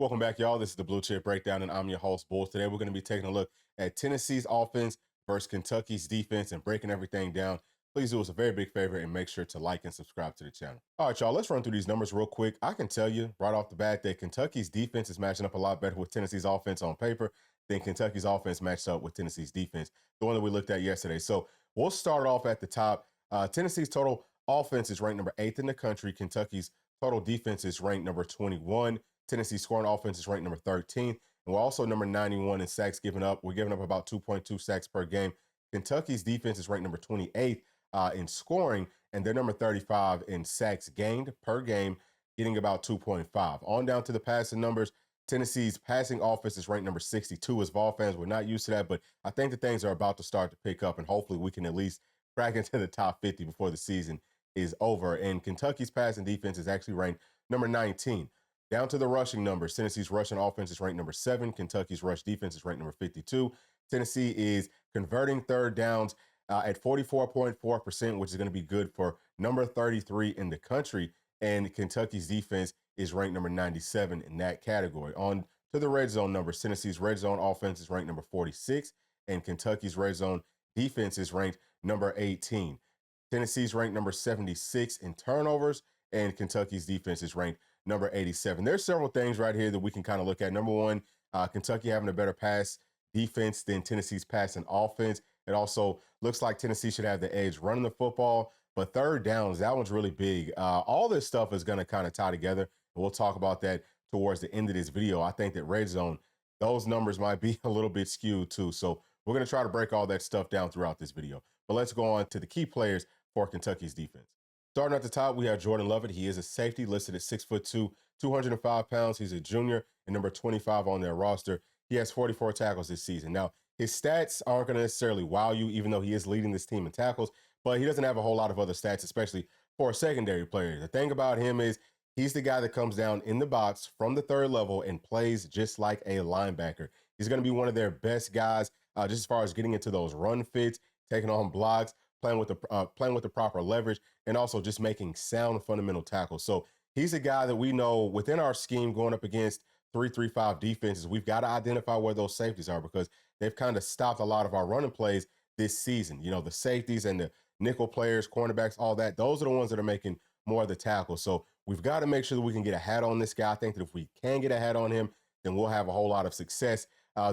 Welcome back, y'all. This is the Bluechip Breakdown, and I'm your host, Bulls. Today, we're going to be taking a look at Tennessee's offense versus Kentucky's defense and breaking everything down. Please do us a very big favor and make sure to like and subscribe to the channel. All right, y'all, let's run through these numbers real quick. I can tell you right off the bat that Kentucky's defense is matching up a lot better with Tennessee's offense on paper than Kentucky's offense matched up with Tennessee's defense, the one that we looked at yesterday. So we'll start off at the top. Tennessee's total offense is ranked number 8th in the country. Kentucky's total defense is ranked number 21. Tennessee's scoring offense is ranked number 13th. And we're also number 91 in sacks given up. We're giving up about 2.2 sacks per game. Kentucky's defense is ranked number 28th in scoring, and they're number 35 in sacks gained per game, getting about 2.5. On down to the passing numbers, Tennessee's passing offense is ranked number 62. As Vol fans, we're not used to that, but I think that things are about to start to pick up, and hopefully we can at least crack into the top 50 before the season is over. And Kentucky's passing defense is actually ranked number 19. Down to the rushing numbers, Tennessee's rushing offense is ranked number 7. Kentucky's rush defense is ranked number 52. Tennessee is converting third downs at 44.4%, which is going to be good for number 33 in the country. And Kentucky's defense is ranked number 97 in that category. On to the red zone numbers, Tennessee's red zone offense is ranked number 46, and Kentucky's red zone defense is ranked number 18. Tennessee's ranked number 76 in turnovers, and Kentucky's defense is ranked number 87. There's several things right here that we can kind of look at. Number one, Kentucky having a better pass defense than Tennessee's passing offense. It also looks like Tennessee should have the edge running the football, but third downs, that one's really big. All this stuff is going to kind of tie together, and we'll talk about that towards the end of this video. I think that red zone, those numbers might be a little bit skewed too. So we're going to try to break all that stuff down throughout this video. But let's go on to the key players for Kentucky's defense. Starting at the top, we have Jordan Lovett. He is a safety listed at 6'2", 205 pounds. He's a junior and number 25 on their roster. He has 44 tackles this season. Now, his stats aren't going to necessarily wow you, even though he is leading this team in tackles, but he doesn't have a whole lot of other stats, especially for a secondary player. The thing about him is he's the guy that comes down in the box from the third level and plays just like a linebacker. He's going to be one of their best guys just as far as getting into those run fits, taking on blocks, playing with the proper leverage, and also just making sound fundamental tackles. So he's a guy that we know within our scheme going up against 3-3-5 defenses, we've got to identify where those safeties are because they've kind of stopped a lot of our running plays this season. You know, the safeties and the nickel players, cornerbacks, all that, those are the ones that are making more of the tackles. So we've got to make sure that we can get a hat on this guy. I think that if we can get a hat on him, then we'll have a whole lot of success.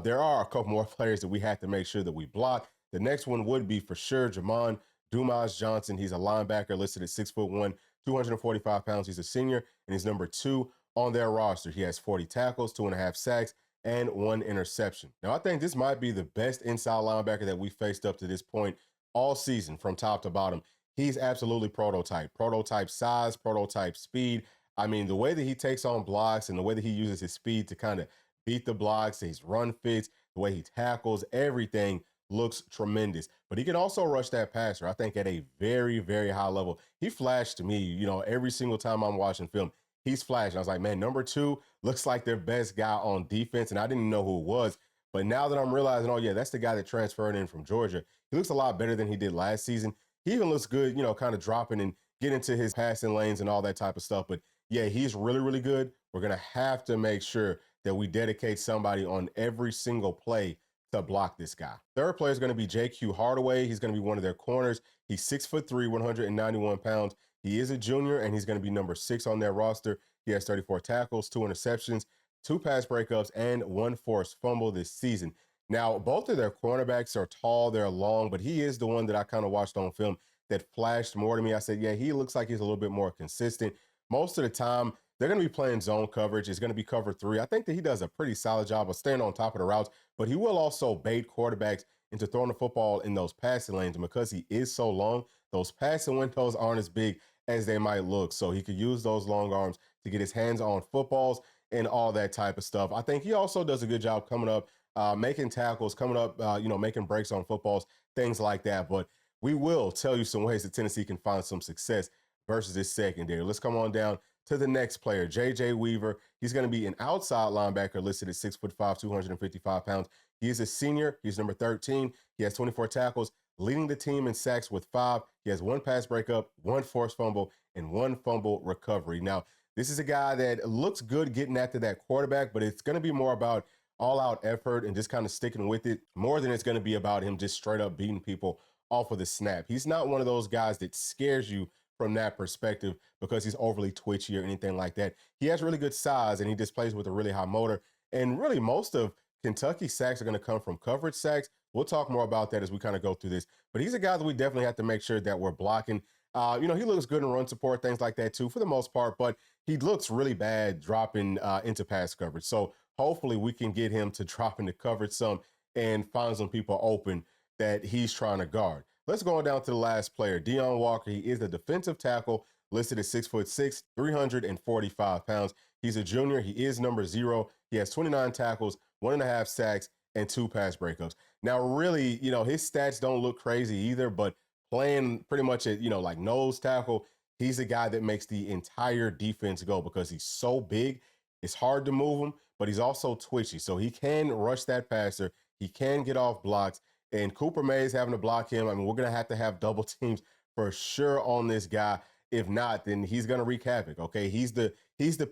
There are a couple more players that we have to make sure that we block. The next one would be for sure Jamon Dumas Johnson. He's a linebacker listed at 6'1", 245 pounds. He's a senior, and he's number 2 on their roster. He has 40 tackles, 2.5 sacks, and 1 interception. Now, I think this might be the best inside linebacker that we faced up to this point all season from top to bottom. He's absolutely prototype size, prototype speed. I mean, the way that he takes on blocks and the way that he uses his speed to kind of beat the blocks, his run fits, the way he tackles, everything looks tremendous. But he can also rush that passer, I think, at a very, very high level. He flashed to me, you know, every single time I'm watching film, he's flashing. I was like, man, number 2 looks like their best guy on defense, and I didn't know who it was. But now that I'm realizing, oh, yeah, that's the guy that transferred in from Georgia. He looks a lot better than he did last season. He even looks good, you know, kind of dropping and getting into his passing lanes and all that type of stuff. But, yeah, he's really, really good. We're going to have to make sure that we dedicate somebody on every single play to block this guy. Third player is going to be J.Q. Hardaway. He's going to be one of their corners. He's 6'3", 191 pounds. He is a junior, and he's going to be number 6 on their roster. He has 34 tackles, 2 interceptions, 2 pass breakups, and 1 forced fumble this season. Now, both of their cornerbacks are tall, they're long, but he is the one that I kind of watched on film that flashed more to me. I said, yeah, he looks like he's a little bit more consistent. Most of the time, they're going to be playing zone coverage. It's going to be cover 3. I think that he does a pretty solid job of staying on top of the routes, but he will also bait quarterbacks into throwing the football in those passing lanes. And because he is so long, those passing windows aren't as big as they might look. So he could use those long arms to get his hands on footballs and all that type of stuff. I think he also does a good job coming up, making tackles, coming up, making breaks on footballs, things like that. But we will tell you some ways that Tennessee can find some success versus this secondary. Let's come on down to the next player, J.J. Weaver. He's going to be an outside linebacker listed at 6'5", 255 pounds. He is a senior. He's number 13. He has 24 tackles, leading the team in sacks with 5. He has 1 pass breakup, 1 forced fumble, and 1 fumble recovery. Now, This is a guy that looks good getting after that quarterback, but it's going to be more about all-out effort and just kind of sticking with it more than it's going to be about him just straight up beating people off of the snap. He's not one of those guys that scares you from that perspective because he's overly twitchy or anything like that. He has really good size and he just plays with a really high motor. And really, most of Kentucky's sacks are going to come from coverage sacks. We'll talk more about that as we kind of go through this. But he's a guy that we definitely have to make sure that we're blocking. He looks good in run support, things like that too, for the most part, but he looks really bad dropping into pass coverage. So hopefully we can get him to drop into coverage some and find some people open that he's trying to guard. Let's go on down to the last player, Deon Walker. He is the defensive tackle, listed at 6'6", 345 pounds. He's a junior. He is number 0. He has 29 tackles, 1.5 sacks, and 2 pass breakups. Now, really, his stats don't look crazy either, but playing pretty much at, like nose tackle, he's the guy that makes the entire defense go because he's so big. It's hard to move him, but he's also twitchy. So he can rush that passer. He can get off blocks. And Cooper Mays having to block him. I mean, we're going to have double teams for sure on this guy. If not, then he's going to wreak havoc. Okay. He's the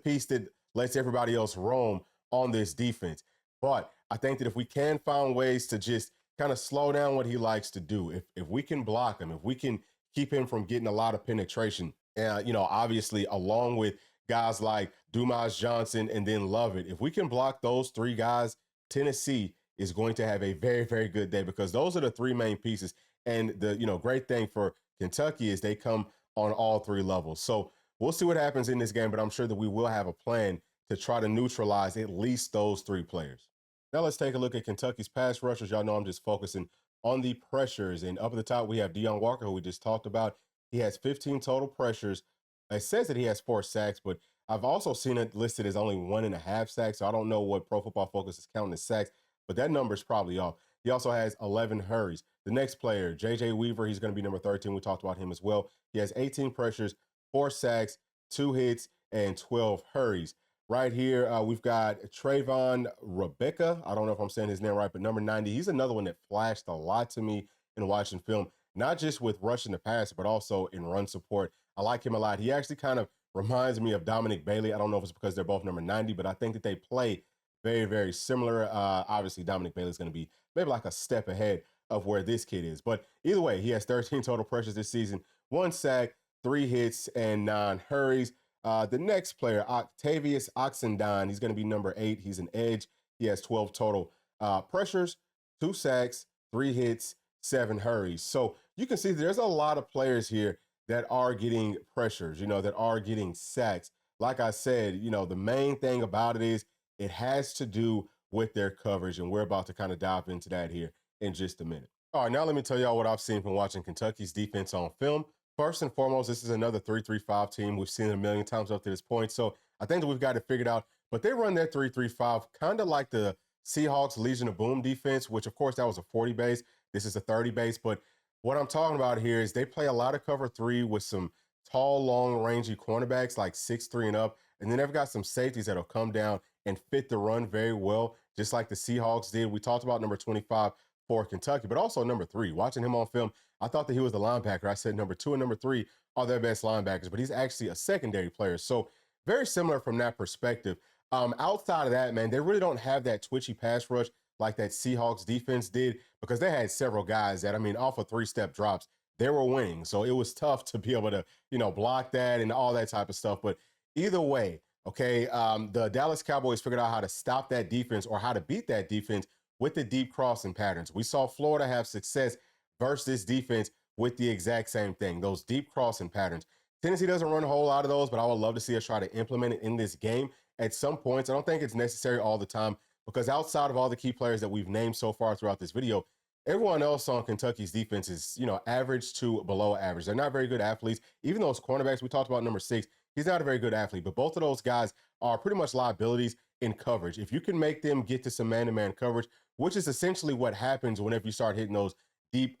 piece that lets everybody else roam on this defense. But I think that if we can find ways to just kind of slow down what he likes to do, if we can block him, if we can keep him from getting a lot of penetration, obviously along with guys like Dumas Johnson and then Lovett, if we can block those 3 guys, Tennessee is going to have a very, very good day because those are the 3 main pieces. And the great thing for Kentucky is they come on all 3 levels. So we'll see what happens in this game, but I'm sure that we will have a plan to try to neutralize at least those 3 players. Now let's take a look at Kentucky's pass rushers. Y'all know I'm just focusing on the pressures. And up at the top, we have Deon Walker, who we just talked about. He has 15 total pressures. It says that he has 4 sacks, but I've also seen it listed as only 1.5 sacks. So I don't know what Pro Football Focus is counting as sacks, but that number is probably off. He also has 11 hurries. The next player, J.J. Weaver, he's going to be number 13. We talked about him as well. He has 18 pressures, 4 sacks, 2 hits, and 12 hurries. Right here, we've got Trayvon Rebecca. I don't know if I'm saying his name right, but number 90. He's another one that flashed a lot to me in watching film, not just with rushing the passer, but also in run support. I like him a lot. He actually kind of reminds me of Dominic Bailey. I don't know if it's because they're both number 90, but I think that they play very, very similar. Obviously, Dominic Bailey is going to be maybe like a step ahead of where this kid is. But either way, he has 13 total pressures this season, 1 sack, 3 hits, and 9 hurries. The next player, Octavius Oxendine, he's going to be number 8. He's an edge. He has 12 total pressures, 2 sacks, 3 hits, 7 hurries. So you can see there's a lot of players here that are getting pressures, that are getting sacks. Like I said, the main thing about it is it has to do with their coverage, and we're about to kind of dive into that here in just a minute. All right, now let me tell y'all what I've seen from watching Kentucky's defense on film. First and foremost, this is another 3-3-5 team. We've seen it a million times up to this point, so I think that we've got it figured out. But they run that 3-3-5 kind of like the Seahawks Legion of Boom defense, which, of course, that was a 40 base. This is a 30 base. But what I'm talking about here is they play a lot of cover 3 with some tall, long, rangy cornerbacks like 6'3" and up. And then they've got some safeties that'll come down and fit the run very well, just like the Seahawks did. We talked about number 25 for Kentucky, but also number 3. Watching him on film, I thought that he was the linebacker. I said number 2 and number 3 are their best linebackers, but he's actually a secondary player. So very similar from that perspective. Outside of that, man, they really don't have that twitchy pass rush like that Seahawks defense did because they had several guys that, off of 3-step drops, they were winning. So it was tough to be able to, block that and all that type of stuff. But either way, okay, the Dallas Cowboys figured out how to stop that defense or how to beat that defense with the deep crossing patterns. We saw Florida have success versus this defense with the exact same thing, those deep crossing patterns. Tennessee doesn't run a whole lot of those, but I would love to see us try to implement it in this game at some points. I don't think it's necessary all the time because outside of all the key players that we've named so far throughout this video, everyone else on Kentucky's defense is, average to below average. They're not very good athletes. Even those cornerbacks, we talked about number 6, he's not a very good athlete, but both of those guys are pretty much liabilities in coverage. If you can make them get to some man-to-man coverage, which is essentially what happens whenever you start hitting those deep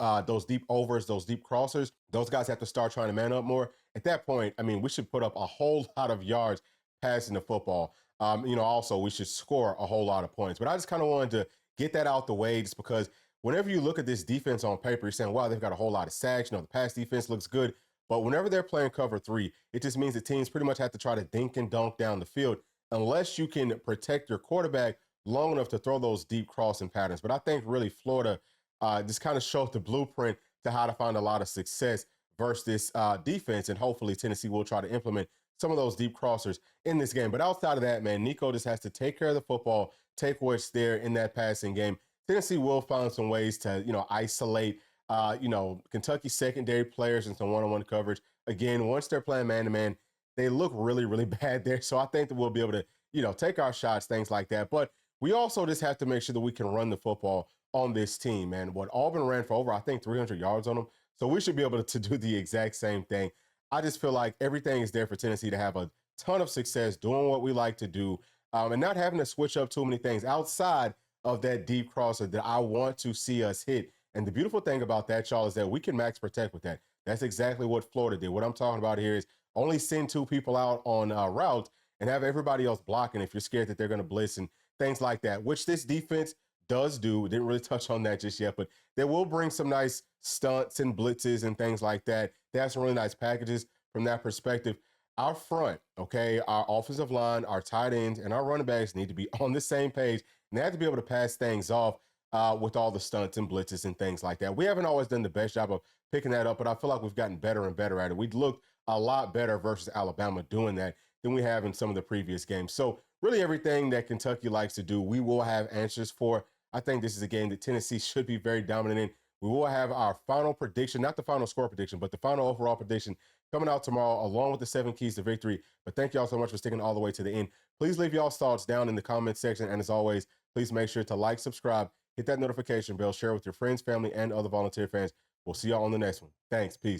overs, those deep crossers, those guys have to start trying to man up more. At that point, we should put up a whole lot of yards passing the football. Also, we should score a whole lot of points. But I just kind of wanted to get that out the way just because whenever you look at this defense on paper, you're saying, wow, they've got a whole lot of sacks. The pass defense looks good. But whenever they're playing cover three, it just means the teams pretty much have to try to dink and dunk down the field unless you can protect your quarterback long enough to throw those deep crossing patterns. But I think really Florida just kind of showed the blueprint to how to find a lot of success versus this defense. And hopefully Tennessee will try to implement some of those deep crossers in this game. But outside of that, man, Nico just has to take care of the football, take what's there in that passing game. Tennessee will find some ways to, isolate, Kentucky secondary players and some one-on-one coverage. Again, once they're playing man-to-man, they look really, really bad there. So I think that we'll be able to, take our shots, things like that. But we also just have to make sure that we can run the football on this team, man. What Auburn ran for over, I think, 300 yards on them. So we should be able to do the exact same thing. I just feel like everything is there for Tennessee to have a ton of success doing what we like to do, and not having to switch up too many things outside of that deep crosser that I want to see us hit. And the beautiful thing about that, y'all, is that we can max protect with that. That's exactly what Florida did. What I'm talking about here is only send two people out on routes and have everybody else blocking if you're scared that they're going to blitz and things like that, which this defense does do. We didn't really touch on that just yet, but they will bring some nice stunts and blitzes and things like that. They have some really nice packages from that perspective. Our front, okay, our offensive line, our tight ends, and our running backs need to be on the same page, and they have to be able to pass things off with all the stunts and blitzes and things like that. We haven't always done the best job of picking that up, but I feel like we've gotten better and better at it. We'd looked a lot better versus Alabama doing that than we have in some of the previous games. So really everything that Kentucky likes to do, we will have answers for. I think this is a game that Tennessee should be very dominant in. We will have our final prediction, not the final score prediction, but the final overall prediction coming out tomorrow, along with the 7 keys to victory. But thank y'all so much for sticking all the way to the end. Please leave y'all's thoughts down in the comments section. And as always, please make sure to like, subscribe, hit that notification bell, share with your friends, family, and other volunteer fans. We'll see y'all on the next one. Thanks. Peace.